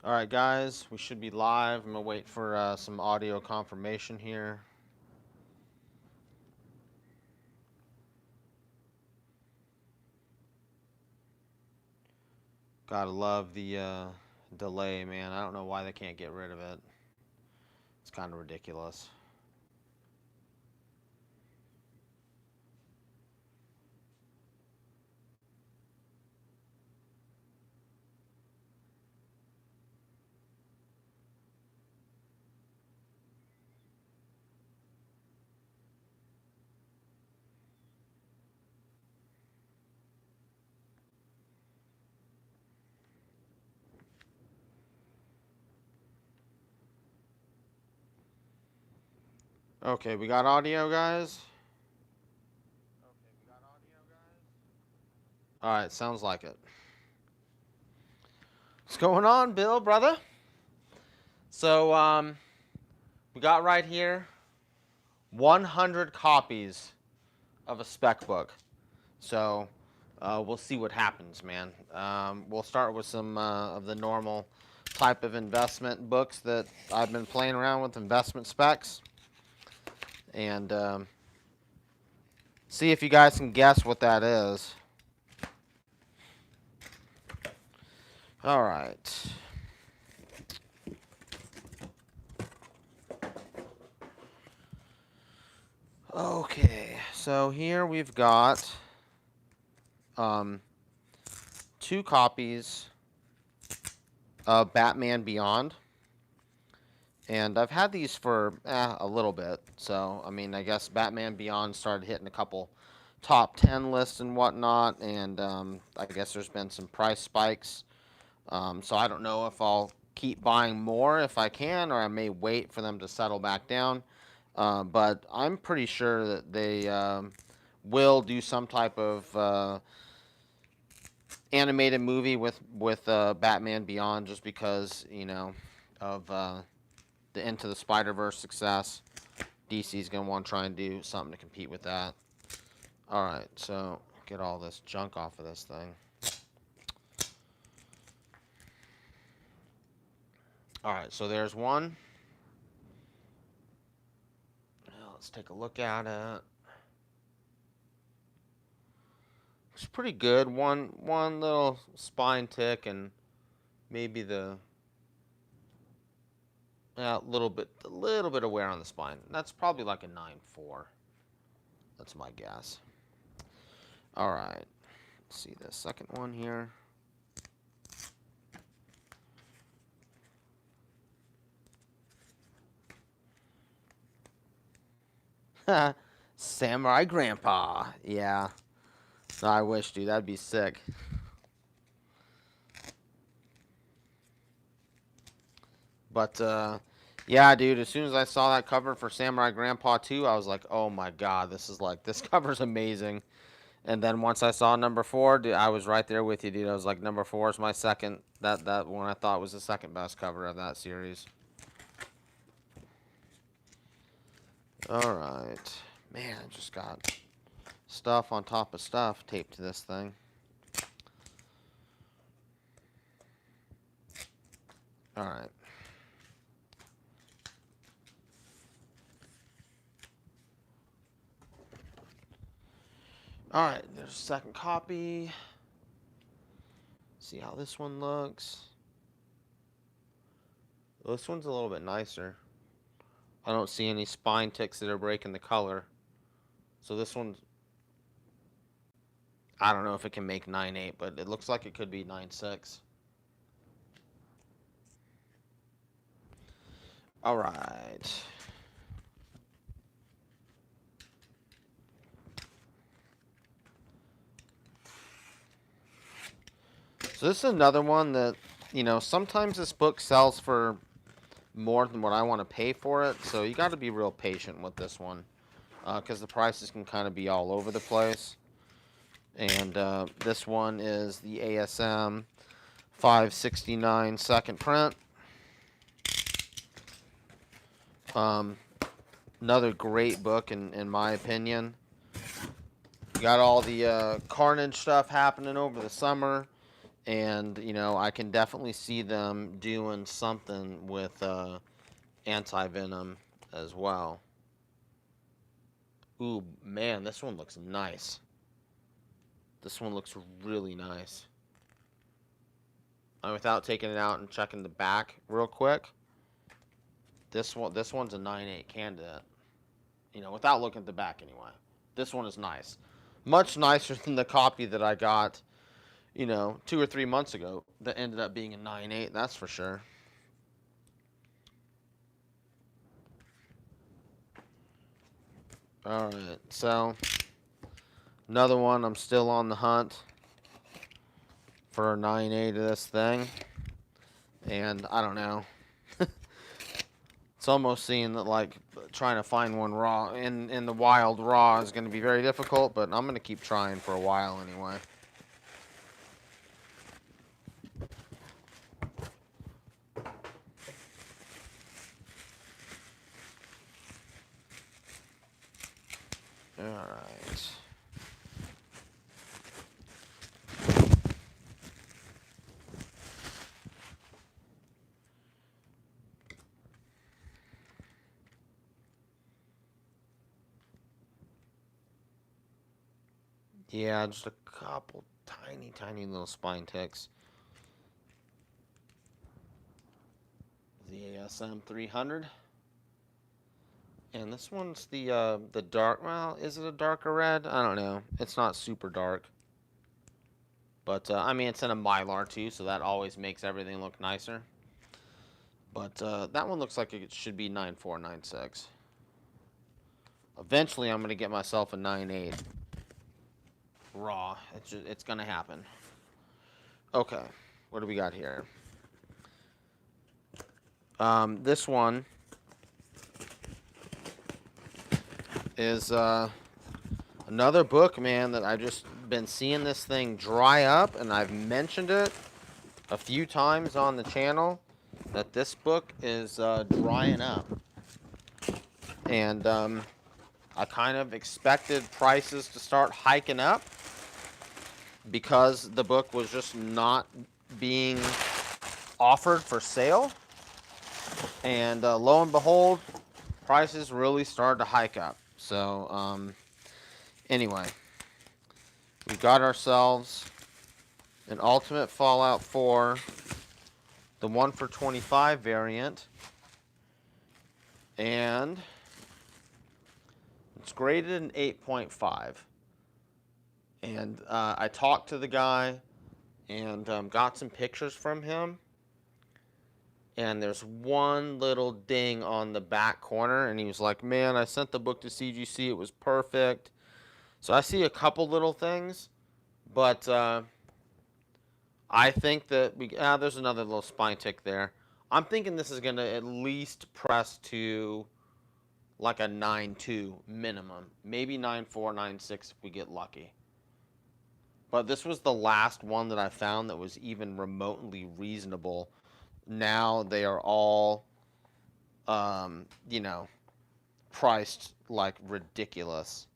All right, guys, we should be live. I'm gonna wait for some audio confirmation here. Gotta love the delay, man. I don't know why they can't get rid of it. It's kind of ridiculous. Okay, we got audio, guys. All right, sounds like it. What's going on, Bill, brother? So, we got right here 100 copies of a spec book. So, we'll see what happens, man. We'll start with some of the normal type of investment books that I've been playing around with, investment specs, and see if you guys can guess what that is. All right. Okay, so here we've got um, 2 copies of Batman Beyond. And I've had these for a little bit. So, I mean, I guess Batman Beyond started hitting a couple top 10 lists and whatnot. And I guess there's been some price spikes. So I don't know if I'll keep buying more if I can, or I may wait for them to settle back down. But I'm pretty sure that they will do some type of animated movie with Batman Beyond, just because of the Into the Spider-Verse success. DC's gonna want to try and do something to compete with that. All right, so get all this junk off of this thing. All right, so there's one. Now let's take a look at it. It's pretty good. One little spine tick and maybe the a little bit of wear on the spine. That's probably like a 9.4. That's my guess. All right. Let's see the second one here. Samurai Grandpa. Yeah. No, I wish, dude. That'd be sick. But yeah, dude. As soon as I saw that cover for Samurai Grandpa 2, I was like, oh my god, this cover's amazing. And then once I saw number 4, dude, I was right there with you, dude. I was like, number 4 is my second. That one I thought was the second best cover of that series. All right, man. I just got stuff on top of stuff taped to this thing. All right. All right, there's a second copy. See how this one looks. This one's a little bit nicer. I don't see any spine ticks that are breaking the color. So this one's, I don't know if it can make 9.8, but it looks like it could be 9.6. All right. So this is another one that, sometimes this book sells for more than what I want to pay for it. So you got to be real patient with this one, because the prices can kind of be all over the place. And this one is the ASM 569 second print. Another great book in my opinion. You got all the Carnage stuff happening over the summer. And, you know, I can definitely see them doing something with anti-venom as well. Ooh, man, this one looks nice. This one looks really nice. And without taking it out and checking the back real quick, this one's a 9.8 candidate. You know, without looking at the back anyway. This one is nice. Much nicer than the copy that I got, you know, 2 or 3 months ago that ended up being a 9.8, that's for sure. Alright, so another one, I'm still on the hunt for a 9.8 of this thing. And I don't know. It's almost seeing that, like, trying to find one raw in the wild raw is going to be very difficult, but I'm going to keep trying for a while anyway. Alright. Yeah, just a couple tiny little spine ticks. The ASM 300. And this one's the dark, well, is it a darker red? I don't know. It's not super dark. But, I mean, it's in a Mylar too, so that always makes everything look nicer. But that one looks like it should be 9496. Eventually, I'm going to get myself a 9.8 raw. It's going to happen. Okay, what do we got here? This one is another book, man, that I've just been seeing this thing dry up, and I've mentioned it a few times on the channel that this book is drying up. And I kind of expected prices to start hiking up because the book was just not being offered for sale. And lo and behold, prices really started to hike up. So, anyway, we got ourselves an Ultimate Fallout 4, the 1 for 25 variant, and it's graded an 8.5. And I talked to the guy and got some pictures from him. And there's one little ding on the back corner, and he was like, man, I sent the book to CGC, it was perfect. So I see a couple little things, but I think that there's another little spine tick there. I'm thinking this is going to at least press to like a 9.2 minimum. Maybe 9.4, 9.6 if we get lucky. But this was the last one that I found that was even remotely reasonable. Now they are all, you know, priced like ridiculous.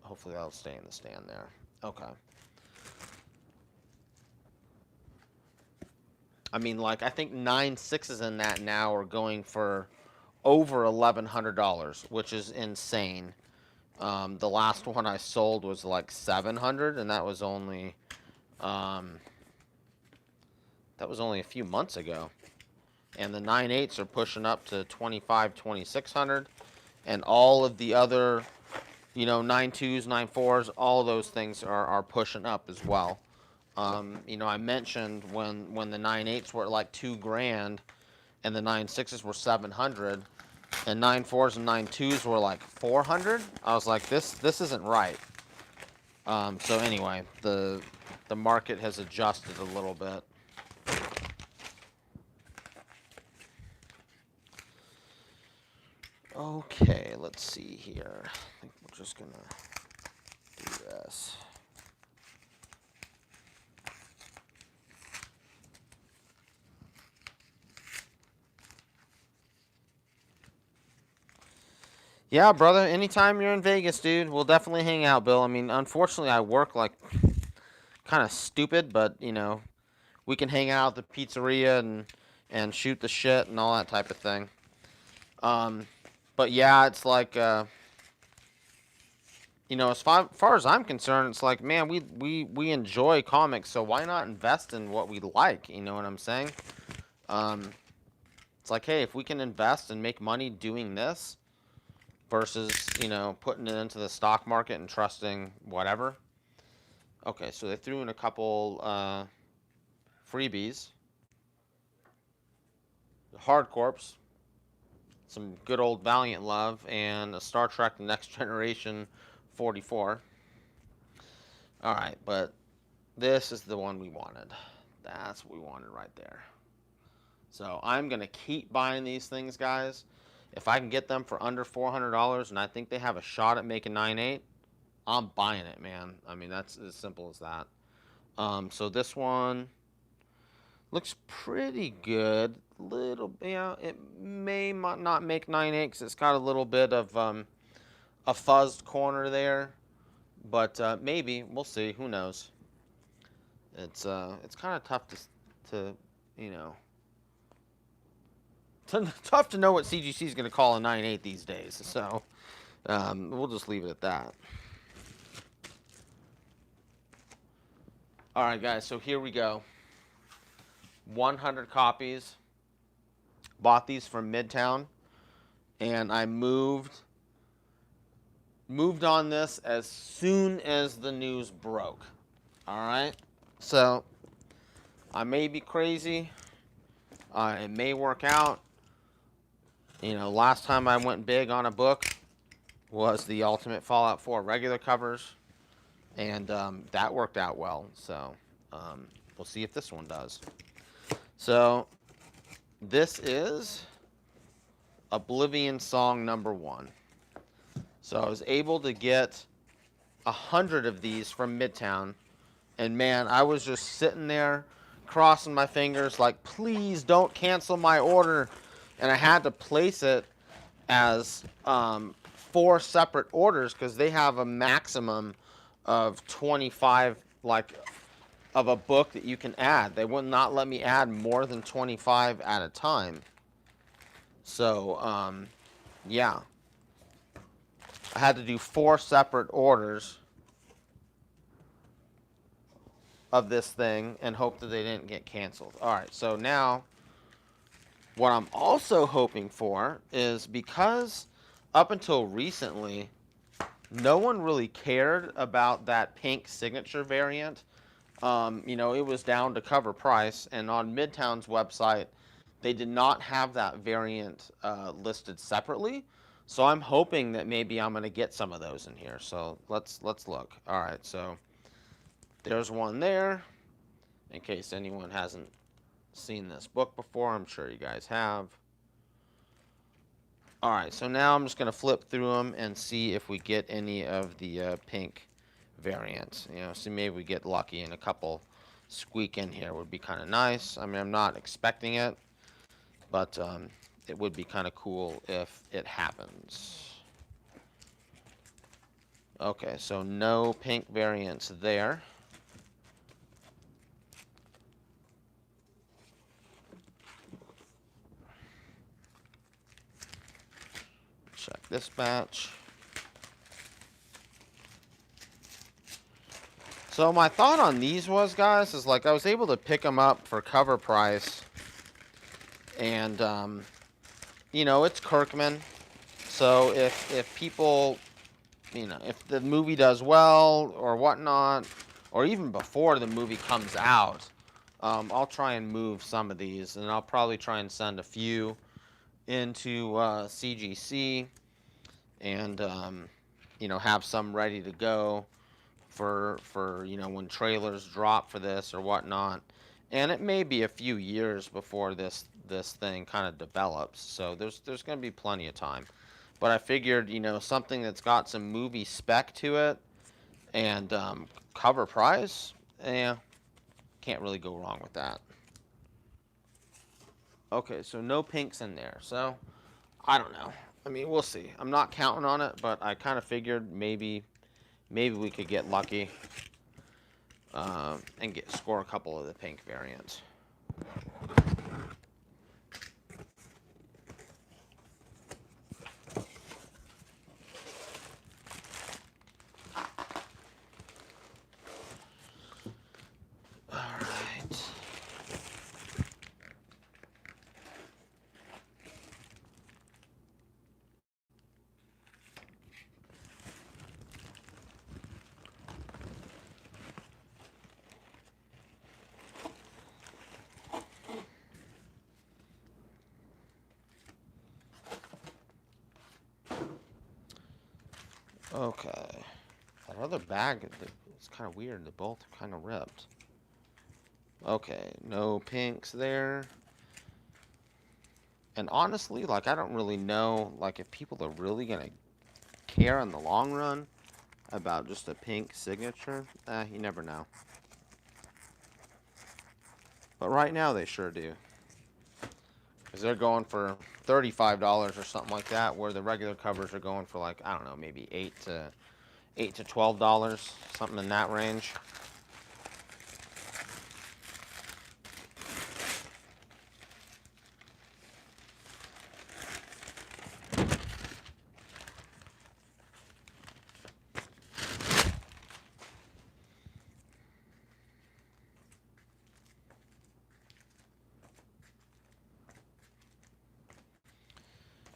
Hopefully that'll stay in the stand there. Okay. I mean, like, I think 9.6s in that now are going for over $1,100, which is insane. The last one I sold was like 700, and that was only a few months ago. And the 9.8s are pushing up to 25, 2600, and all of the other, you know, 9.2s, 9.4s, all of those things are pushing up as well. You know, I mentioned when the 9.8s were like $2,000, and the 9.6s were 700, and 9.4s and 9.2s were like 400. I was like, this isn't right. So anyway, the market has adjusted a little bit. Okay, let's see here. I think we're just gonna do this. Yeah, brother, anytime you're in Vegas, dude, we'll definitely hang out, Bill. I mean, unfortunately, I work like kind of stupid, but you know, we can hang out at the pizzeria and shoot the shit and all that type of thing. Um, but yeah, it's like you know, as far as I'm concerned, it's like, man, we enjoy comics, so why not invest in what we like? You know what I'm saying? Um, it's like, hey, if we can invest and make money doing this versus, you know, putting it into the stock market and trusting whatever. Okay, so they threw in a couple freebies. Hard Corps, some good old Valiant love, and a Star Trek The Next Generation 44. All right, but this is the one we wanted. That's what we wanted right there. So I'm going to keep buying these things, guys. If I can get them for under $400 and I think they have a shot at making 9.8, I'm buying it, man. I mean, that's as simple as that. So this one looks pretty good. Little, yeah, it may not make 9.8 because it's got a little bit of a fuzzed corner there. But maybe. We'll see. Who knows? It's kind of tough to you know, tough to know what CGC is going to call a 9.8 these days. So we'll just leave it at that. All right, guys. So here we go. 100 copies. Bought these from Midtown, and I moved on this as soon as the news broke. All right. So I may be crazy. It may work out. You know, last time I went big on a book was the Ultimate Fallout 4 regular covers, and that worked out well. So we'll see if this one does. So this is Oblivion Song #1. So I was able to get 100 of these from Midtown, and man, I was just sitting there crossing my fingers like, please don't cancel my order. And I had to place it as 4 separate orders because they have a maximum of 25, like, of a book that you can add. They would not let me add more than 25 at a time. So, yeah. I had to do 4 separate orders of this thing and hope that they didn't get canceled. All right, so now what I'm also hoping for is, because up until recently, no one really cared about that pink signature variant. You know, it was down to cover price, and on Midtown's website, they did not have that variant listed separately. So I'm hoping that maybe I'm going to get some of those in here. So let's look. All right, so there's one there. In case anyone hasn't seen this book before, I'm sure you guys have. All right, so now I'm just going to flip through them and see if we get any of the pink variants. You know, see, maybe we get lucky and a couple squeak in here would be kind of nice. I mean, I'm not expecting it, but it would be kind of cool if it happens. Okay, so no pink variants there. Check this batch. So my thought on these was, guys, is like I was able to pick them up for cover price. And, you know, it's Kirkman. So if people, you know, if the movie does well or whatnot, or even before the movie comes out, I'll try and move some of these. And I'll probably try and send a few into CGC and, you know, have some ready to go for you know, when trailers drop for this or whatnot. And it may be a few years before this thing kind of develops, so there's going to be plenty of time. But I figured, you know, something that's got some movie spec to it and cover price, yeah, can't really go wrong with that. Okay, so no pinks in there, so I don't know. I mean, we'll see. I'm not counting on it, but I kind of figured maybe we could get lucky. and score a couple of the pink variants. All right. Okay. That other bag is kind of weird. They both are kind of ripped. Okay, no pinks there. And honestly, like, I don't really know, like, if people are really gonna care in the long run about just a pink signature. You never know. But right now they sure do. Because they're going for $35 or something like that, where the regular covers are going for, like, I don't know, maybe $8 to $12, something in that range.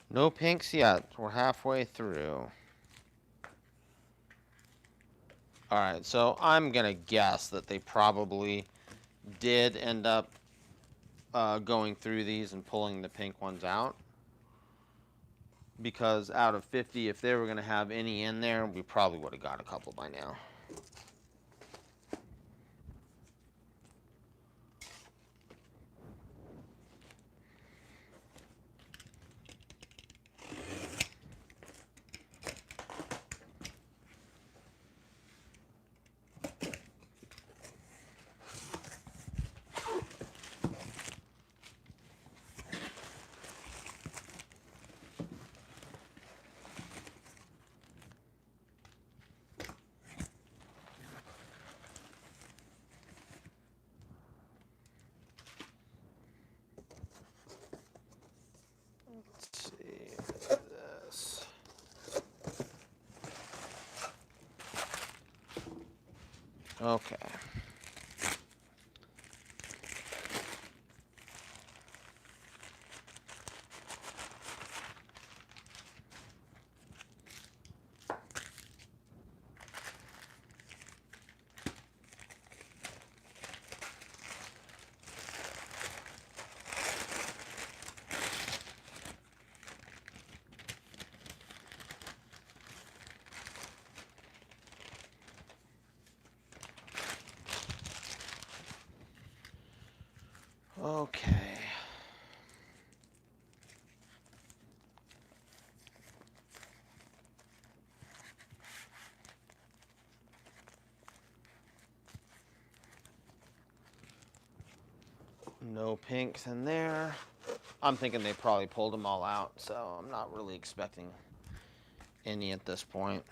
No pinks yet. We're halfway through. Alright, so I'm going to guess that they probably did end up going through these and pulling the pink ones out. Because out of 50, if they were going to have any in there, we probably would have got a couple by now. Let's see this. Okay. Okay. No pinks in there. I'm thinking they probably pulled them all out, so I'm not really expecting any at this point.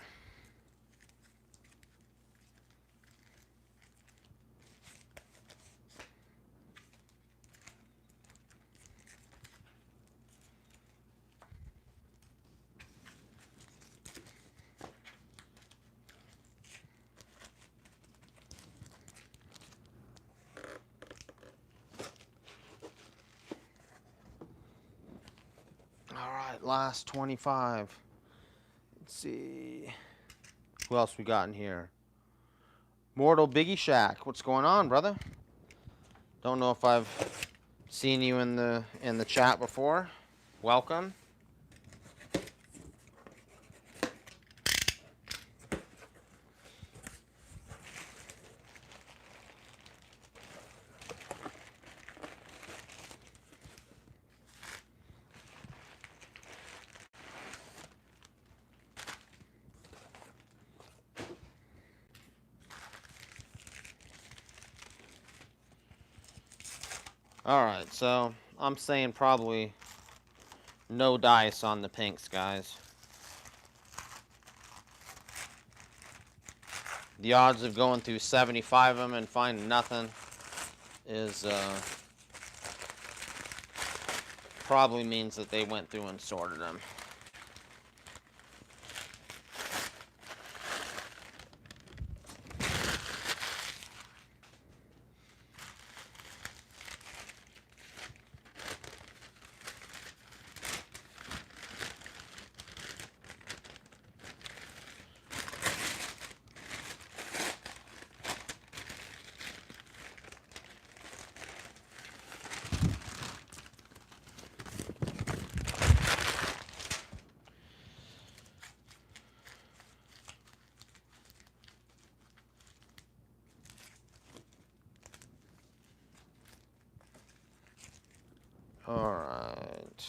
Alright, last 25. Let's see. Who else we got in here? Mortal Biggie Shack. What's going on, brother? Don't know if I've seen you in the chat before. Welcome. Alright, so I'm saying probably no dice on the pinks, guys. The odds of going through 75 of them and finding nothing is probably means that they went through and sorted them. All right.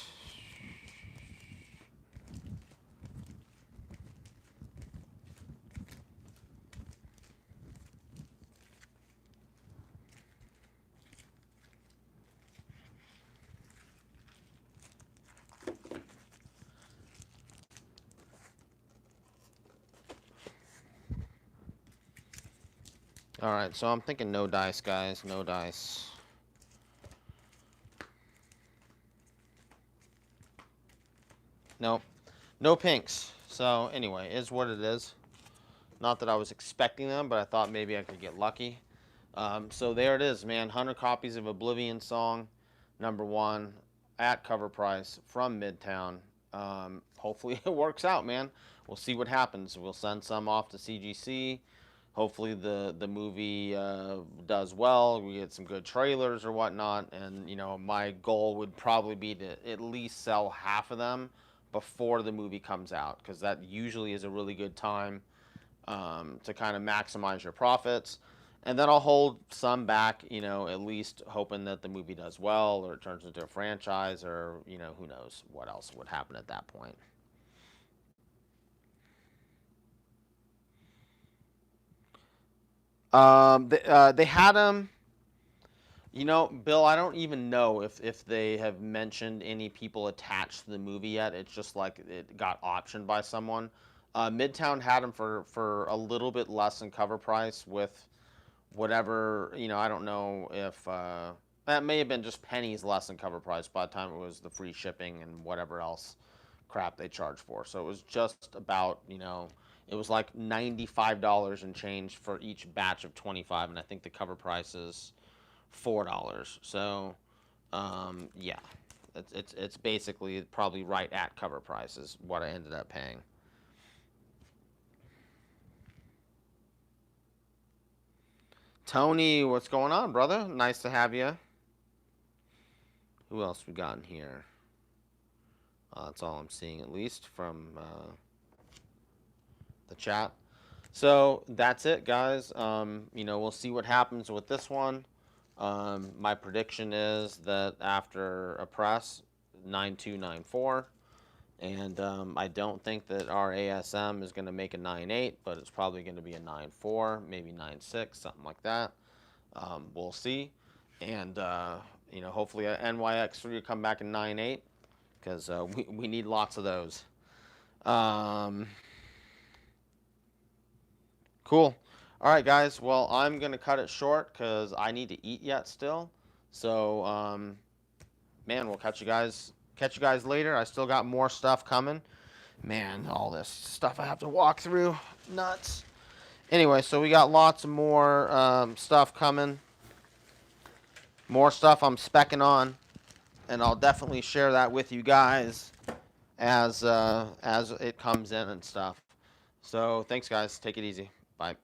All right, so I'm thinking no dice, guys. No dice. Nope. No pinks. So anyway, is what it is. Not that I was expecting them, but I thought maybe I could get lucky. So there it is, man. 100 copies of Oblivion Song, #1, at cover price from Midtown. Hopefully it works out, man. We'll see what happens. We'll send some off to CGC. Hopefully the movie does well. We get some good trailers or whatnot. And, you know, my goal would probably be to at least sell half of them before the movie comes out, because that usually is a really good time to kind of maximize your profits. And then I'll hold some back, you know, at least hoping that the movie does well or it turns into a franchise, or, you know, who knows what else would happen at that point. They had them. You know, Bill, I don't even know if they have mentioned any people attached to the movie yet. It's just like it got optioned by someone. Midtown had them for a little bit less than cover price with whatever, you know, I don't know if that may have been just pennies less than cover price by the time it was the free shipping and whatever else crap they charged for. So it was just about, you know, it was like $95 and change for each batch of 25, and I think the cover price is $4. So yeah, it's basically probably right at cover price is what I ended up paying. Tony, what's going on, brother? Nice to have you. Who else we got in here? That's all I'm seeing, at least from the chat. So that's it, guys. You know, we'll see what happens with this one. My prediction is that after a press, 9294. And I don't think that our ASM is going to make a 9.8, but it's probably going to be a 9.4, maybe 9.6, something like that. We'll see. And, you know, hopefully NYX3 will come back in 9.8, because we need lots of those. Cool. All right, guys. Well, I'm going to cut it short because I need to eat yet still. So, man, we'll catch you guys later. I still got more stuff coming. Man, all this stuff I have to walk through. Nuts. Anyway, so we got lots of more stuff coming. More stuff I'm specking on. And I'll definitely share that with you guys as it comes in and stuff. So thanks, guys. Take it easy. Bye.